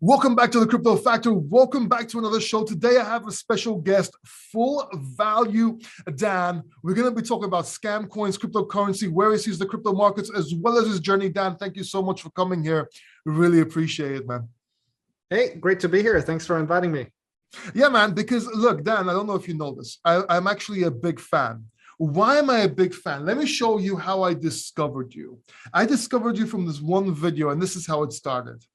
Welcome back to the Crypto Factor. Welcome back to another show. Today I have a special guest, Full Value Dan. We're going to be talking about scam coins, cryptocurrency, where he sees the crypto markets, as well as his journey. Dan, thank you so much for coming here. We really appreciate it, man. Hey, great to be here. Thanks for inviting me. Yeah, man, because look, Dan, I don't know if you know this. I'm actually a big fan. Why am I a big fan? Let me show you how I discovered you. I discovered you from this one video, and this is how it started.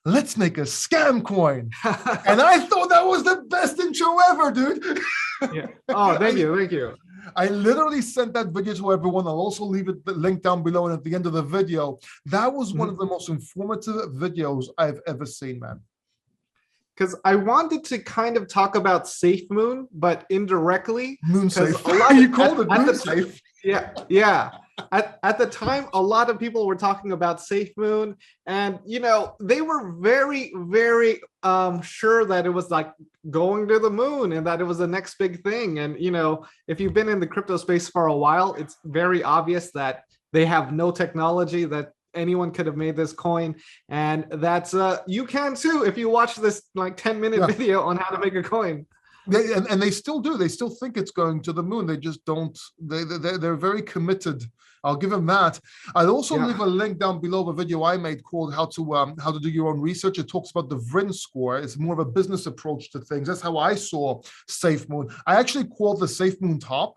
Let's make a scam coin. And I thought that was the best intro ever, dude. Yeah. Oh, thank you. Thank you. I literally sent that video to everyone. I'll also leave it the link down below and at the end of the video. That was one of the most informative videos I've ever seen, man. Because I wanted to kind of talk about SafeMoon, but indirectly. Moon safe. You called it moon safe. Yeah. At the time, a lot of people were talking about SafeMoon, and they were very, very sure that it was like going to the moon and that it was the next big thing. And if you've been in the crypto space for a while, it's very obvious that they have no technology, that anyone could have made this coin, and that's you can too if you watch this like 10-minute video on how to make a coin. And they still do. They still think it's going to the moon. They just don't. They're very committed. I'll give them that. I'll also leave a link down below the video I made called how to do your own research. It talks about the VRIN score. It's more of a business approach to things. That's how I saw SafeMoon. I actually called the SafeMoon top.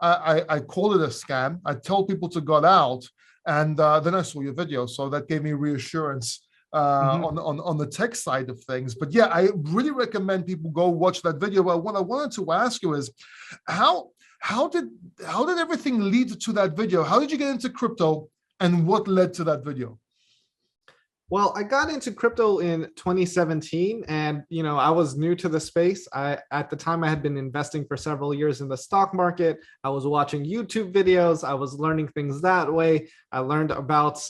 I called it a scam. I told people to get out, and then I saw your video, so that gave me reassurance on the tech side of things. But yeah, I really recommend people go watch that video. But what I wanted to ask you is how did everything lead to that video? How did you get into crypto, and what led to that video? Well, I got into crypto in 2017, and I was new to the space. At the time, I had been investing for several years in the stock market. I was watching YouTube videos. I was learning things that way. I learned about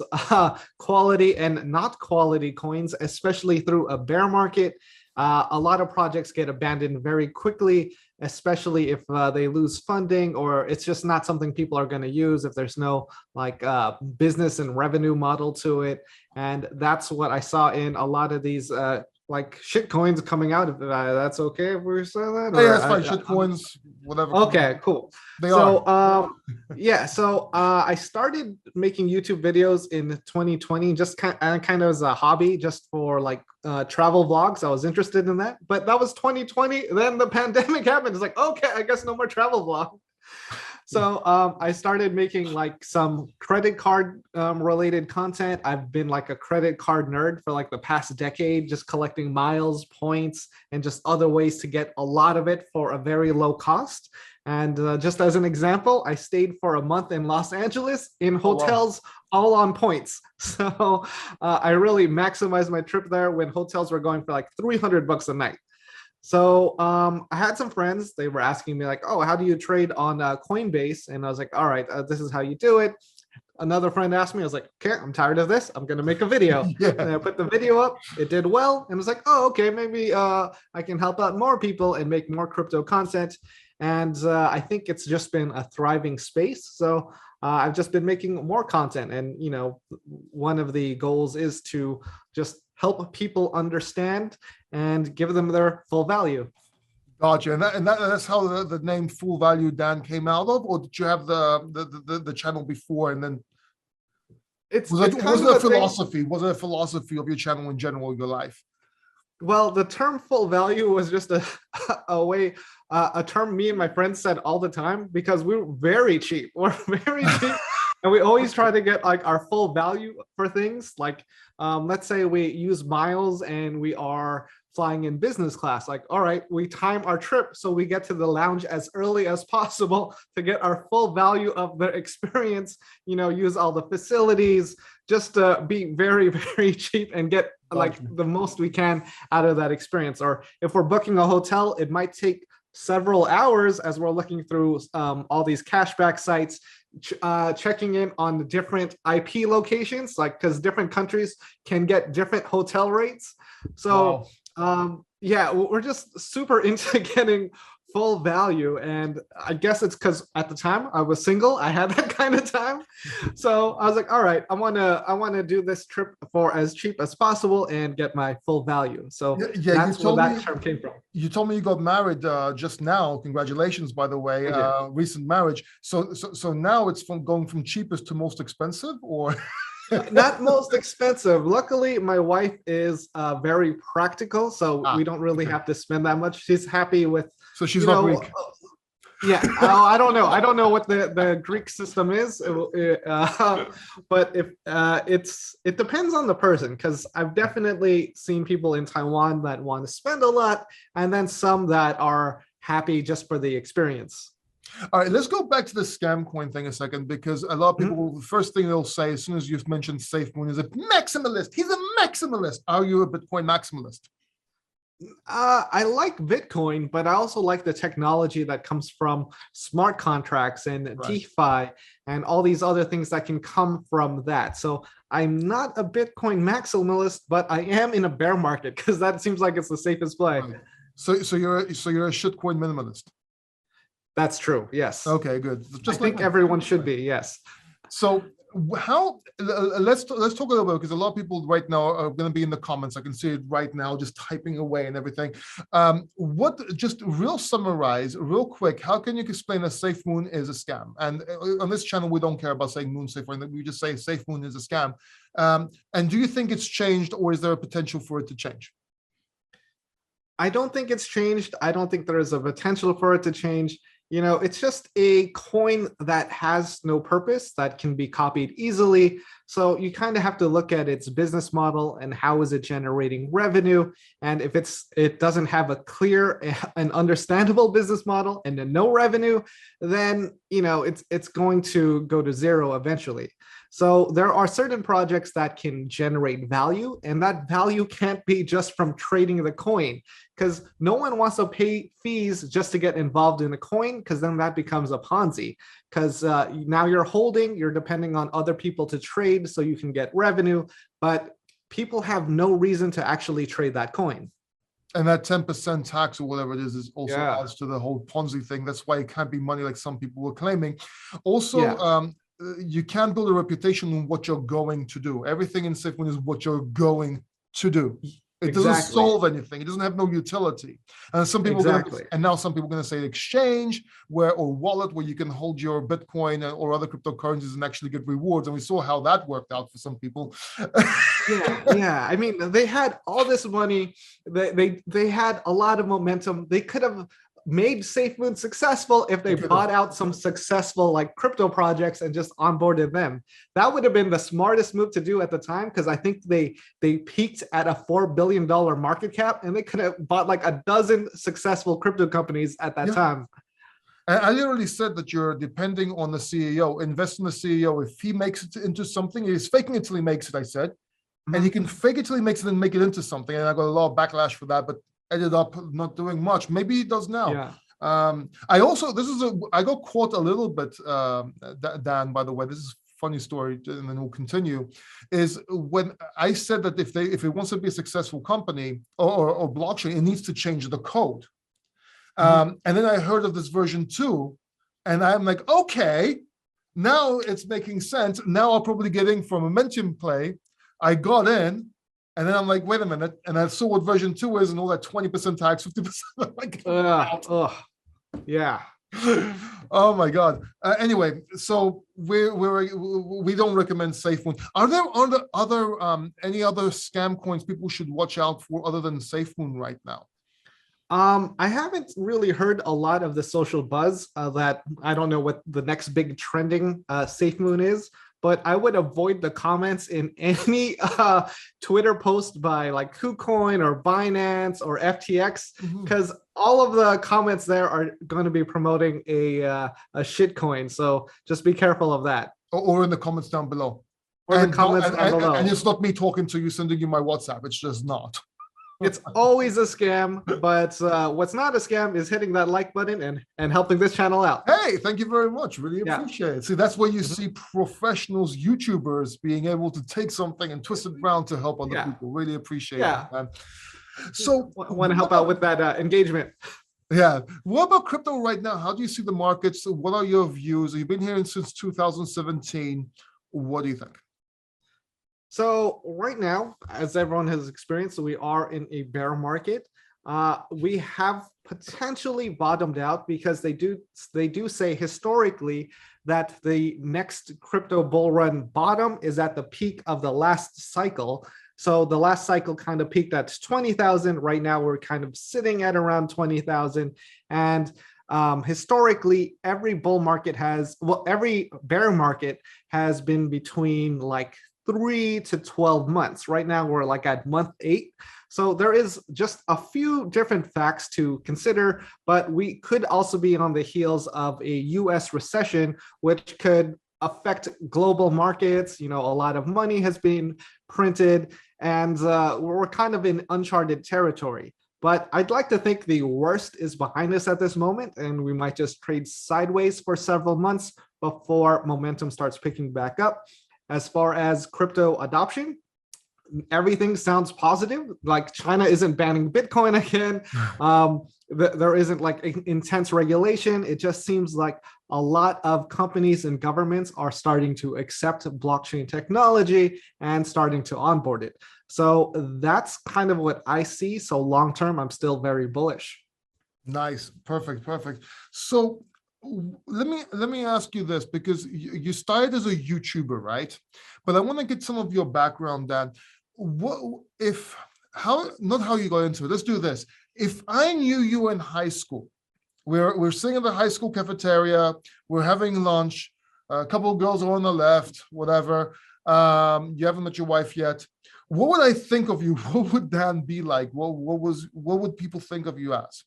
quality and not quality coins, especially through a bear market. A lot of projects get abandoned very quickly, especially if they lose funding, or it's just not something people are going to use if there's no business and revenue model to it. And that's what I saw in a lot of these shit coins coming out. If that's okay if we say that? Yeah, that's fine. Shit coins, whatever. Okay, cool. So I started making YouTube videos in 2020, just kind of as a hobby, just for travel vlogs. I was interested in that, but that was 2020. Then the pandemic happened. It's like, okay, I guess no more travel vlog. So I started making some credit card related content. I've been a credit card nerd for the past decade, just collecting miles, points, and just other ways to get a lot of it for a very low cost. And just as an example, I stayed for a month in Los Angeles in hotels, all on points. So I really maximized my trip there when hotels were going for $300 a night. So I had some friends. They were asking me oh, how do you trade on Coinbase? And I was like, all right, this is how you do it. Another friend asked me, I was like, okay, I'm tired of this. I'm going to make a video. And I put the video up. It did well. And I was like, oh, okay, maybe I can help out more people and make more crypto content. And I think it's just been a thriving space. So I've just been making more content. And, one of the goals is to just help people understand and give them their full value. Gotcha. And that's how the name Full Value Dan came out of, or did you have the channel before and then? Was it a philosophy? Was it a philosophy of your channel in general, your life? Well, the term full value was just a term me and my friends said all the time because we were very cheap. We're very cheap. And we always try to get our full value for things. Let's say we use miles and we are flying in business class. All right, we time our trip so we get to the lounge as early as possible to get our full value of the experience, use all the facilities, just be very, very cheap and get the most we can out of that experience. Or if we're booking a hotel, it might take several hours as we're looking through all these cashback sites, checking in on the different IP locations, because different countries can get different hotel rates. So yeah, we're just super into getting full value. And I guess it's because at the time I was single. I had that kind of time. So I was like, all right, I wanna do this trip for as cheap as possible and get my full value. So Yeah, that's where that term came from. you told me you got married just now. Congratulations, by the way, recent marriage. So now it's from going from cheapest to most expensive, or Not most expensive. Luckily, my wife is very practical, so we don't really have to spend that much. She's happy with, so she's not Greek. Yeah, I don't know. I don't know what the Greek system is, but if it depends on the person, because I've definitely seen people in Taiwan that want to spend a lot, and then some that are happy just for the experience. All right, let's go back to the scam coin thing a second, because a lot of people, the first thing they'll say as soon as you've mentioned SafeMoon is a maximalist. He's a maximalist. Are you a Bitcoin maximalist? I like Bitcoin, but I also like the technology that comes from smart contracts and DeFi and all these other things that can come from that. So I'm not a Bitcoin maximalist, but I am in a bear market because that seems like it's the safest play. Right. So you're a shitcoin minimalist. That's true. Yes. Okay, good. I think everyone should be. Yes. So how? Let's talk a little bit, because a lot of people right now are going to be in the comments. I can see it right now, just typing away and everything. Just real summarize, real quick. How can you explain that SafeMoon is a scam? And on this channel, we don't care about saying moon safe or anything. We just say SafeMoon is a scam. And do you think it's changed, or is there a potential for it to change? I don't think it's changed. I don't think there is a potential for it to change. You know, it's just a coin that has no purpose, that can be copied easily. So you kind of have to look at its business model and how is it generating revenue. And if it doesn't have a clear and understandable business model and then no revenue, then, you know, it's going to go to zero eventually. So there are certain projects that can generate value, and that value can't be just from trading the coin, because no one wants to pay fees just to get involved in a coin, because then that becomes a Ponzi, because now you're depending on other people to trade so you can get revenue, but people have no reason to actually trade that coin. And that 10% tax or whatever it is also adds to the whole Ponzi thing. That's why it can't be money like some people were claiming. Also, you can't build a reputation on what you're going to do. Everything in SafeMoon is what you're going to do. It doesn't solve anything. It doesn't have no utility. And some people, now some people are going to say exchange or wallet where you can hold your Bitcoin or other cryptocurrencies and actually get rewards. And we saw how that worked out for some people. Yeah. I mean, they had all this money. They had a lot of momentum. They could have made SafeMoon successful if they bought out some successful like crypto projects and just onboarded them. That would have been the smartest move to do at the time, because I think they peaked at a $4 billion market cap, and they could have bought like a dozen successful crypto companies at that time. I literally said that you're depending on the CEO. Invest in the CEO. If he makes it into something, he's faking it till he makes it, I said. And he can fake it till he makes it and make it into something. And I got a lot of backlash for that, but ended up not doing much. Maybe he does now. I got caught a little bit, Dan, by the way. This is a funny story, and then we'll continue. Is when I said that if it wants to be a successful company or blockchain, it needs to change the code. And then I heard of this version 2, and I'm like, okay, now it's making sense. Now I'll probably get in from a Momentum play. I got in. And then I'm like, wait a minute. And I saw what version 2 is and all that 20% tax, 50%. I'm like, yeah. Oh my God. Anyway, so we don't recommend SafeMoon. Are there any other scam coins people should watch out for other than SafeMoon right now? I haven't really heard a lot of the social buzz that I don't know what the next big trending SafeMoon is. But I would avoid the comments in any Twitter post by like KuCoin or Binance or FTX, because all of the comments there are going to be promoting a shit coin. So just be careful of that. Or in the comments down below. And it's not me talking to you, sending you my WhatsApp. It's just not. It's always a scam, but what's not a scam is hitting that like button and helping this channel out. Hey, thank you very much. Really appreciate it. See, that's where you see professionals, YouTubers being able to take something and twist it around to help other people. Really appreciate it, man. So I want to help out with that engagement. Yeah. What about crypto right now? How do you see the markets? What are your views? You've been here since 2017. What do you think? So right now, as everyone has experienced, we are in a bear market. We have potentially bottomed out because they do say historically that the next crypto bull run bottom is at the peak of the last cycle. So the last cycle kind of peaked at 20,000. Right now, we're kind of sitting at around 20,000. And historically, every bull market every bear market has been between like 3 to 12 months. Right now, we're like at month 8. So there is just a few different facts to consider, but we could also be on the heels of a US recession, which could affect global markets. A lot of money has been printed, and we're kind of in uncharted territory. But I'd like to think the worst is behind us at this moment, and we might just trade sideways for several months before momentum starts picking back up. As far as crypto adoption, everything sounds positive. Like China isn't banning Bitcoin again. There isn't like intense regulation. It just seems like a lot of companies and governments are starting to accept blockchain technology and starting to onboard it. So that's kind of what I see. So long term, I'm still very bullish. Nice. Perfect. Perfect. So let me ask you this, because you started as a YouTuber, right? But I want to get some of your background, Dan. Not how you got into it. Let's do this. If I knew you in high school, we're sitting in the high school cafeteria, we're having lunch, a couple of girls are on the left, whatever. You haven't met your wife yet. What would I think of you? What would Dan be like? What would people think of you as?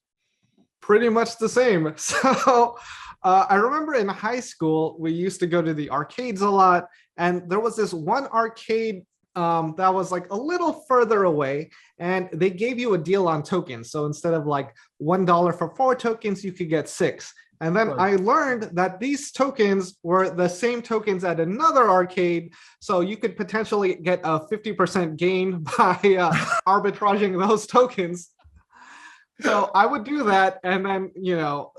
Pretty much the same. So I remember in high school, we used to go to the arcades a lot. And there was this one arcade that was like a little further away, and they gave you a deal on tokens. So instead of like $1 for 4 tokens, you could get 6. And then I learned that these tokens were the same tokens at another arcade. So you could potentially get a 50% gain by arbitraging those tokens. So I would do that, and then do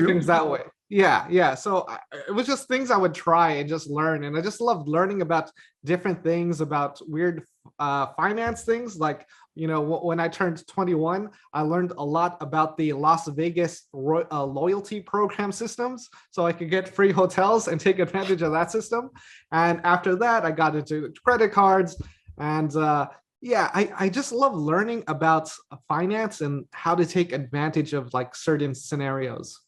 things that way. Yeah. So it was just things I would try and just learn, and I just loved learning about different things, about weird finance things. Like when I turned 21, I learned a lot about the Las Vegas loyalty program systems, so I could get free hotels and take advantage of that system. And after that, I got into credit cards, and I just love learning about finance and how to take advantage of like certain scenarios.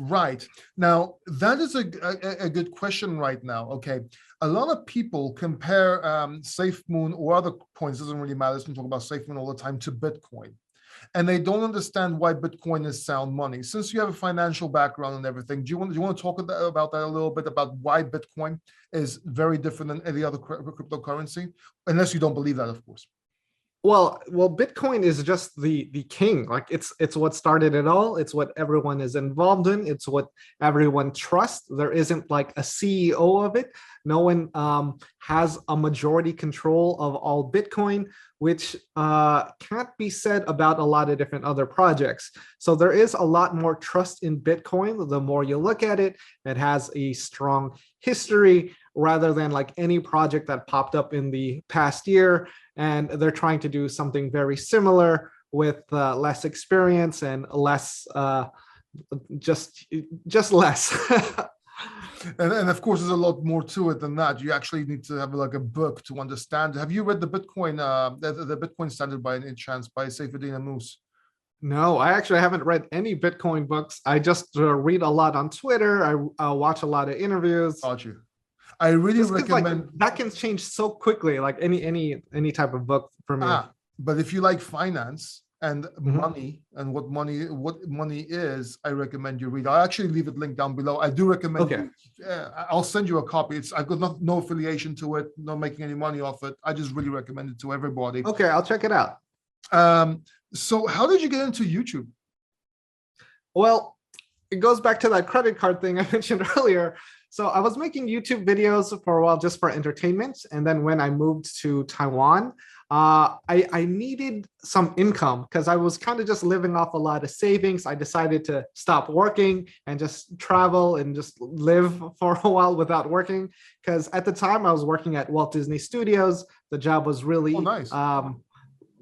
Right. Now, that is a good question right now. Okay. A lot of people compare SafeMoon or other coins, doesn't really matter, let's talk about SafeMoon all the time, to Bitcoin. And they don't understand why Bitcoin is sound money. Since you have a financial background and everything, do you want to talk about that a little bit, about why Bitcoin is very different than any other cryptocurrency? Unless you don't believe that, of course. Well, Bitcoin is just the king. Like it's what started it all. It's what everyone is involved in. It's what everyone trusts. There isn't like a CEO of it. No one has a majority control of all Bitcoin, which can't be said about a lot of different other projects. So there is a lot more trust in Bitcoin. The more you look at it, it has a strong history rather than like any project that popped up in the past year. And they're trying to do something very similar with less experience and less, just less. And of course, there's a lot more to it than that. You actually need to have like a book to understand. Have you read the Bitcoin, the Bitcoin Standard by any chance, by Saifedean? No, I actually haven't read any Bitcoin books. I just read a lot on Twitter. I watch a lot of interviews. Got you. I really recommend. Like, that can change so quickly, like any type of book for me. But if you like finance and money and what money is, I recommend you read. I'll actually leave it linked down below. I do recommend. Okay. I'll send you a copy. I've got no affiliation to it, not making any money off it. I just really recommend it to everybody. Okay, I'll check it out. So how did you get into YouTube? Well, it goes back to that credit card thing I mentioned earlier. So I was making YouTube videos for a while just for entertainment. And then when I moved to Taiwan, I needed some income because I was kind of just living off a lot of savings. I decided to stop working and just travel and just live for a while without working. Because at the time I was working at Walt Disney Studios. The job was Oh, really nice.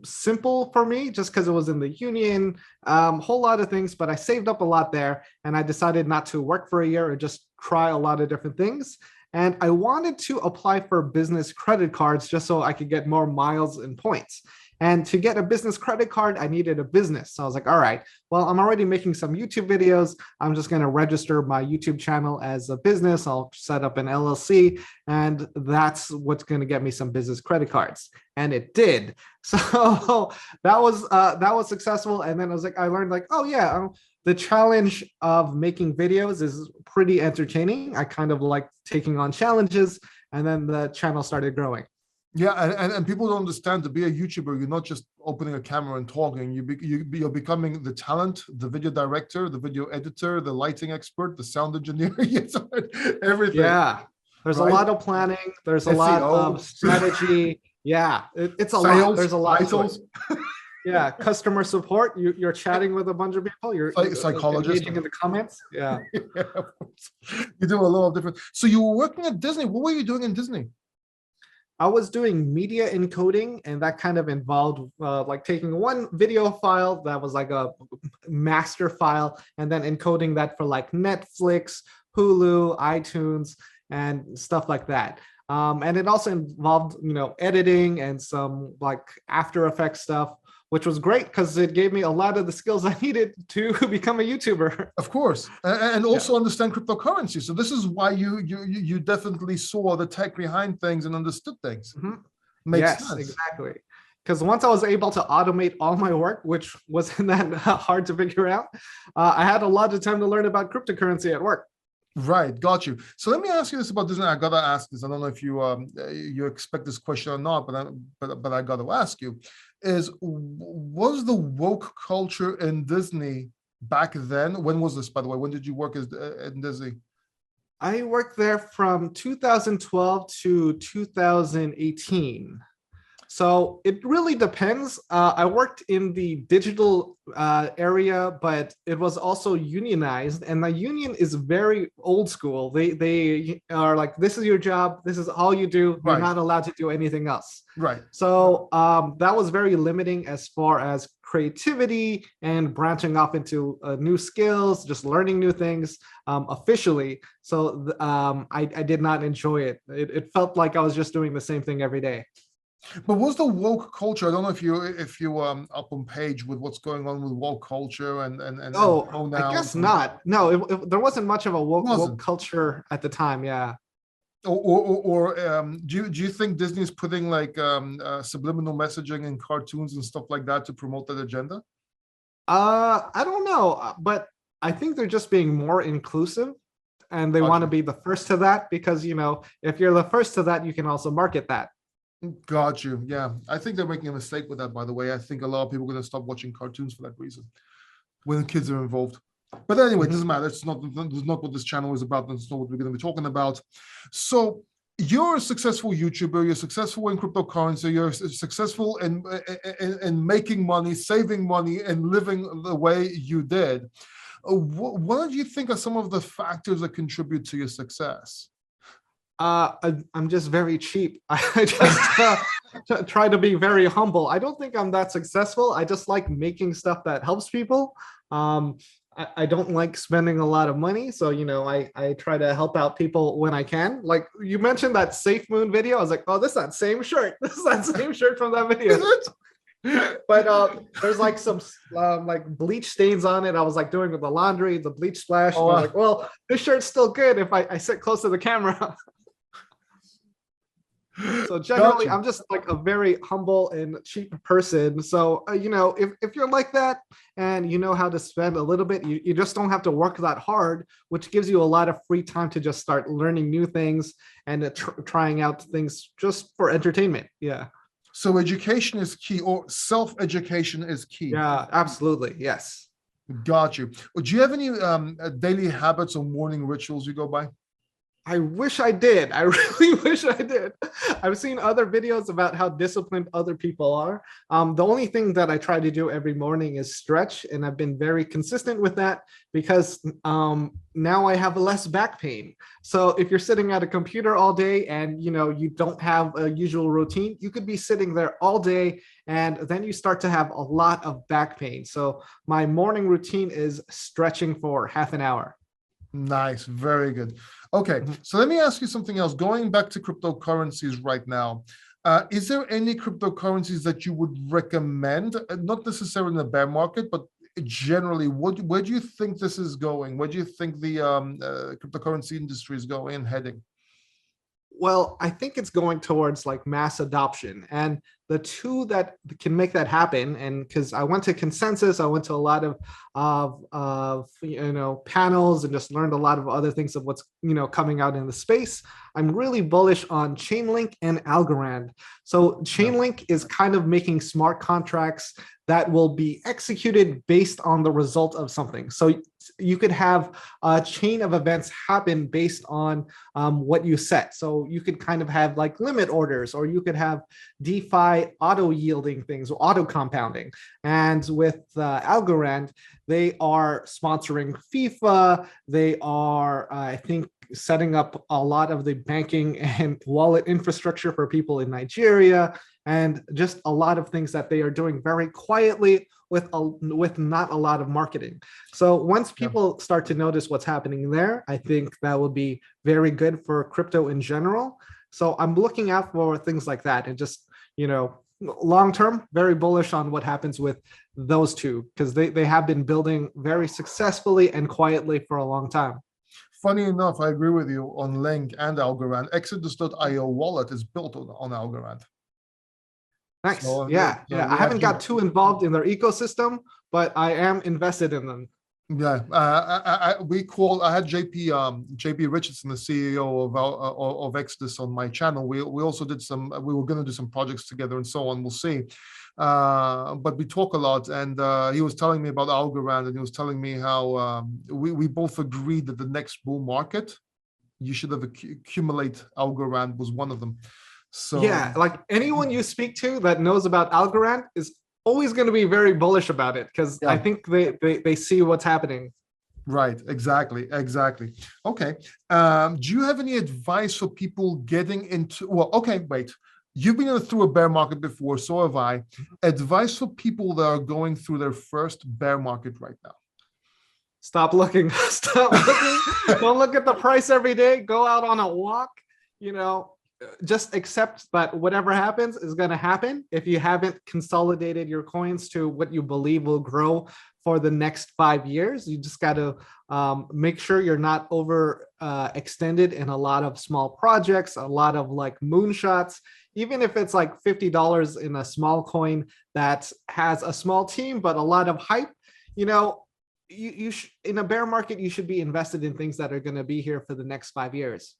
simple for me just because it was in the union, whole lot of things, but I saved up a lot there and I decided not to work for a year or just try a lot of different things. And I wanted to apply for business credit cards just so I could get more miles and points. And to get a business credit card, I needed a business. So I was like, all right, well, I'm already making some YouTube videos. I'm just going to register my YouTube channel as a business. I'll set up an LLC, and that's what's going to get me some business credit cards. And it did. So that was successful. And then I was like, I learned like, oh yeah, the challenge of making videos is pretty entertaining. I kind of like taking on challenges, and then the channel started growing. Yeah, and people don't understand, to be a YouTuber, you're not just opening a camera and talking. You're becoming the talent, the video director, the video editor, the lighting expert, the sound engineer, everything. Yeah, there's right? a lot of planning. There's a lot of strategy. Yeah, it's a Sales, lot. There's a lot. titles. Yeah, customer support. You're chatting with a bunch of people. You're psychologist engaging in the comments. Yeah. Yeah, you do a lot of different. So you were working at Disney. What were you doing in Disney? I was doing media encoding, and that kind of involved like taking one video file that was like a master file and then encoding that for like Netflix, Hulu, iTunes, and stuff like that. And it also involved, editing and some like After Effects stuff, which was great because it gave me a lot of the skills I needed to become a YouTuber. Of course, and also understand cryptocurrency. So this is why you definitely saw the tech behind things and understood things. Mm-hmm. Makes sense. Yes, exactly. Because once I was able to automate all my work, which wasn't that hard to figure out, I had a lot of time to learn about cryptocurrency at work. Right, got you. So let me ask you this about Disney. I gotta ask this. I don't know if you expect this question or not, but I gotta ask you: was the woke culture in Disney back then? When was this, by the way? When did you work in Disney? I worked there from 2012 to 2018. So it really depends. I worked in the digital area, but it was also unionized, and the union is very old school. They are like, this is your job, this is all you do. You're not allowed to do anything else. Right. So that was very limiting as far as creativity and branching off into new skills, just learning new things officially. So I did not enjoy it. It felt like I was just doing the same thing every day. But was the woke culture? I don't know if you up on page with what's going on with woke culture and I guess not. No, there wasn't much of a woke culture at the time. Yeah. Or do you think Disney is putting like subliminal messaging and cartoons and stuff like that to promote that agenda? I don't know, but I think they're just being more inclusive, and they want to be the first to that because if you're the first to that, you can also market that. Got you. Yeah, I think they're making a mistake with that, by the way. I think a lot of people are going to stop watching cartoons for that reason when kids are involved. But anyway, it doesn't matter. It's not what this channel is about. That's not what we're going to be talking about. So you're a successful YouTuber. You're successful in cryptocurrency. You're successful in making money, saving money, and living the way you did. What do you think are some of the factors that contribute to your success? I'm just very cheap. I just try to be very humble. I don't think I'm that successful. I just like making stuff that helps people. I don't like spending a lot of money. So, I try to help out people when I can. Like you mentioned that SafeMoon video. I was like, oh, this is that same shirt. This is that same shirt from that video. But there's like some like bleach stains on it. I was like doing with the laundry, the bleach splash. Oh, I'm like, well, this shirt's still good if I sit close to the camera. So generally, I'm just like a very humble and cheap person. So, if you're like that and you know how to spend a little bit, you just don't have to work that hard, which gives you a lot of free time to just start learning new things and trying out things just for entertainment. Yeah. So education is key, or self-education is key. Yeah, absolutely. Yes. Got you. Do you have any daily habits or morning rituals you go by? I wish I did. I really wish I did. I've seen other videos about how disciplined other people are. The only thing that I try to do every morning is stretch, and I've been very consistent with that because now I have less back pain. So if you're sitting at a computer all day and you don't have a usual routine, you could be sitting there all day and then you start to have a lot of back pain. So my morning routine is stretching for half an hour. Nice, very good. Okay, so let me ask you something else. Going back to cryptocurrencies right now, is there any cryptocurrencies that you would recommend? Not necessarily in the bear market, but generally, where do you think this is going? Where do you think the cryptocurrency industry is going and heading? Well, I think it's going towards like mass adoption, and the two that can make that happen. And because I went to Consensus, I went to a lot of panels and just learned a lot of other things of what's coming out in the space. I'm really bullish on Chainlink and Algorand. So Chainlink is kind of making smart contracts that will be executed based on the result of something. So you could have a chain of events happen based on what you set. So you could kind of have like limit orders, or you could have DeFi auto yielding things, or auto compounding. And with Algorand, they are sponsoring FIFA. They are, I think, setting up a lot of the banking and wallet infrastructure for people in Nigeria, and just a lot of things that they are doing very quietly with not a lot of marketing. So once people start to notice what's happening there, I think that will be very good for crypto in general. So I'm looking out for things like that, and just, long term, very bullish on what happens with those two, because they have been building very successfully and quietly for a long time. Funny enough, I agree with you on Link and Algorand. Exodus.io wallet is built on Algorand. Nice. So, yeah. I haven't got too involved in their ecosystem, but I am invested in them. Yeah, I had JP Richardson, the CEO of Exodus, on my channel. We also did we were going to do some projects together and so on. We'll see. But we talk a lot, and he was telling me about Algorand, and he was telling me how we both agreed that the next bull market, you should have accumulate Algorand was one of them. So yeah, like anyone you speak to that knows about Algorand is always going to be very bullish about it, because I think they see what's happening. Right, exactly. Okay. Do you have any advice for people getting into, well, okay, wait. You've been through a bear market before, so have I. Advice for people that are going through their first bear market right now. Stop looking. Stop looking. Don't look at the price every day. Go out on a walk. Just accept that whatever happens is going to happen. If you haven't consolidated your coins to what you believe will grow for the next 5 years, you just got to make sure you're not over extended in a lot of small projects, a lot of like moonshots. Even if it's like $50 in a small coin that has a small team but a lot of hype, you in a bear market, you should be invested in things that are going to be here for the next 5 years.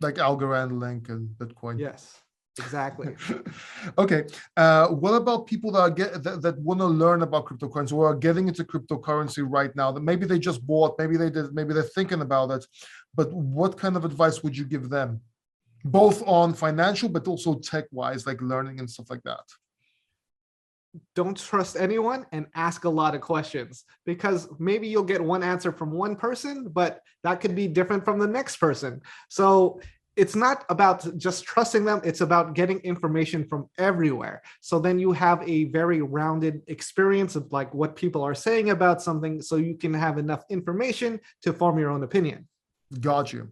Like Algorand, Link, and Bitcoin. Yes, exactly. Okay. What about people that want to learn about cryptocurrency, or are getting into cryptocurrency right now? That maybe they just bought, maybe they did, maybe they're thinking about it. But what kind of advice would you give them, both on financial but also tech-wise, like learning and stuff like that? Don't trust anyone and ask a lot of questions, because maybe you'll get one answer from one person, but that could be different from the next person. So it's not about just trusting them. It's about getting information from everywhere. So then you have a very rounded experience of like what people are saying about something, so you can have enough information to form your own opinion. Got you.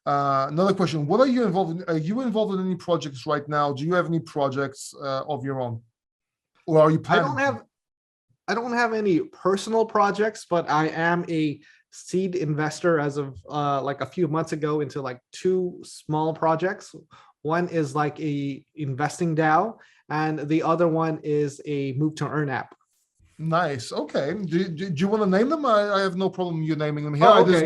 Another question. What are you involved in? Are you involved in any projects right now? Do you have any projects of your own? Or are you planning? I don't have any personal projects, but I am a seed investor as of like a few months ago into like 2 small projects. One is like a investing DAO, and the other one is a move to earn app. Nice. Okay. Do you want to name them? I have no problem you naming them here. Oh, okay.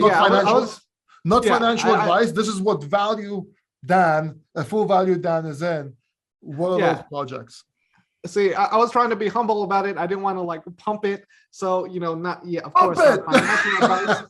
Not financial advice. This is what value Dan, a full value Dan is in. What are those projects? See, I was trying to be humble about it. I didn't want to like pump it. So, not, of course, not financial advice.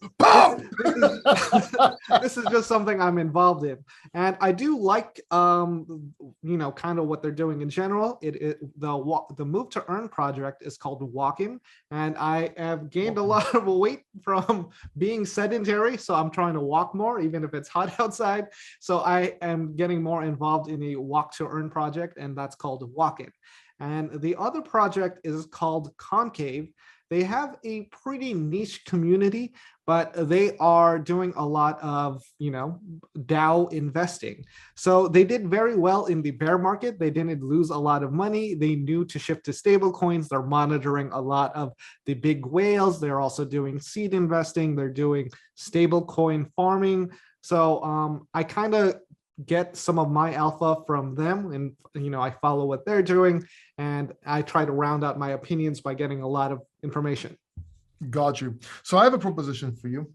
this is just something I'm involved in, and I do like kind of what they're doing in general. The move to earn project is called walking, and I have gained a lot of weight from being sedentary, so I'm trying to walk more even if it's hot outside. So I am getting more involved in a walk to earn project, and that's called walking. And the other project is called Concave. They have a pretty niche community, but they are doing a lot of, DAO investing. So they did very well in the bear market. They didn't lose a lot of money. They knew to shift to stable coins. They're monitoring a lot of the big whales. They're also doing seed investing. They're doing stable coin farming. So I kind of get some of my alpha from them, and I follow what they're doing, and I try to round out my opinions by getting a lot of information. Got you. So I have a proposition for you.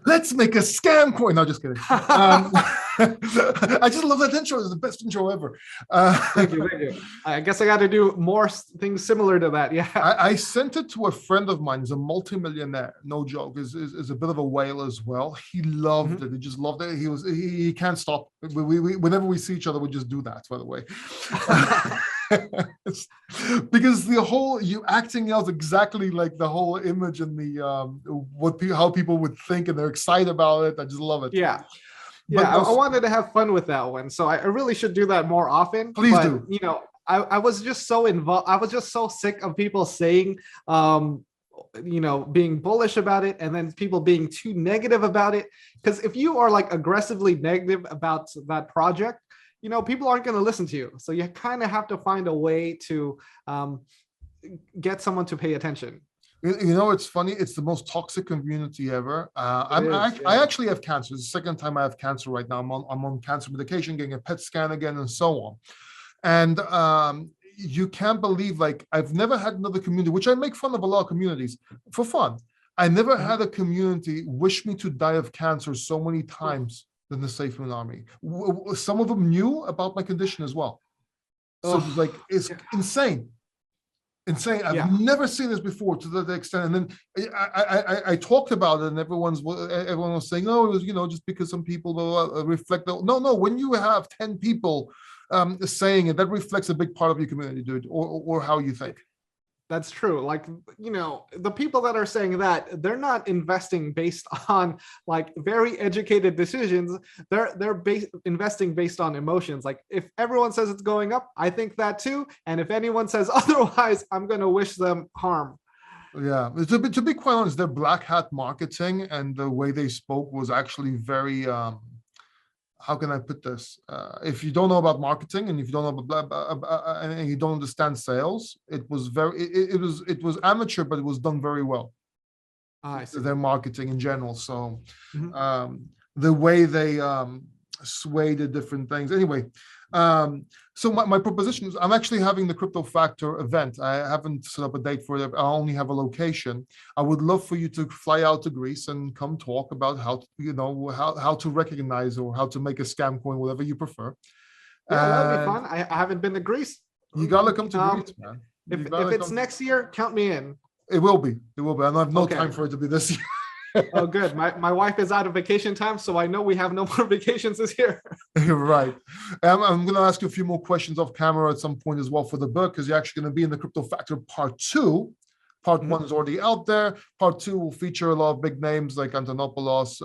Let's make a scam coin. No, just kidding. I just love that intro. It's the best intro ever. Thank you. I guess I got to do more things similar to that. Yeah. I sent it to a friend of mine. He's a multimillionaire. No joke. Is a bit of a whale as well. He loved it. He just loved it. He can't stop. Whenever we see each other, we just do that, by the way. Because you acting out exactly like the whole image and the how people would think, and they're excited about it. I just love it. Yeah. Yeah, I wanted to have fun with that one, so I really should do that more often. Please do. I was just so involved. I was just so sick of people saying, being bullish about it, and then people being too negative about it. Because if you are like aggressively negative about that project, people aren't going to listen to you. So you kind of have to find a way to get someone to pay attention. It's funny. It's the most toxic community ever. I actually have cancer. It's the second time I have cancer right now. I'm on cancer medication, getting a PET scan again, and so on. And you can't believe, like, I've never had another community, which I make fun of a lot of communities for fun. I never had a community wish me to die of cancer so many times than the SafeMoon army. Some of them knew about my condition as well. So it's insane. I've never seen this before to the extent. And then I talked about it, and everyone was saying, "Oh, it was just because some people reflect." No. When you have 10 people saying it, that reflects a big part of your community, dude, or how you think. That's true. Like, the people that are saying that, they're not investing based on like very educated decisions. They're investing based on emotions. Like, if everyone says it's going up, I think that too. And if anyone says otherwise, I'm going to wish them harm. Yeah, to be quite honest, their black hat marketing and the way they spoke was actually very how can I put this? If you don't know about marketing, and if you don't know and you don't understand sales, it was amateur, but it was done very well. I see. Their marketing in general. So the way they sway the different things. Anyway, so my proposition is, I'm actually having the Crypto Factor event. I haven't set up a date for it. I only have a location. I would love for you to fly out to Greece and come talk about how to recognize or how to make a scam coin, whatever you prefer. Yeah, that'd be fun. I haven't been to Greece. You gotta come to Greece, man. If it's next year, count me in. It will be. I have no time for it to be this year. Oh, good. My wife is out of vacation time, so I know we have no more vacations this year. Right. I'm going to ask you a few more questions off camera at some point as well for the book, because you're actually going to be in the Crypto Factor Part 2. Part 1 is already out there. Part 2 will feature a lot of big names like Antonopoulos,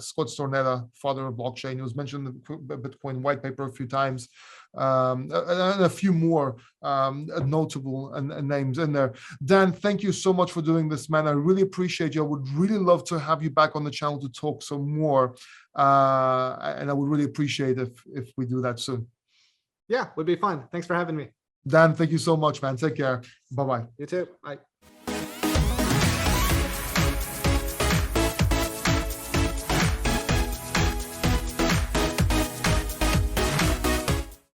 Scott Stornetta, father of blockchain. He was mentioned in the Bitcoin white paper a few times, and a few more notable names in there. Dan, thank you so much for doing this, man. I really appreciate you. I would really love to have you back on the channel to talk some more, and I would really appreciate if we do that soon. Yeah, would be fun. Thanks for having me. Dan, thank you so much, man. Take care. Bye-bye. You too. Bye.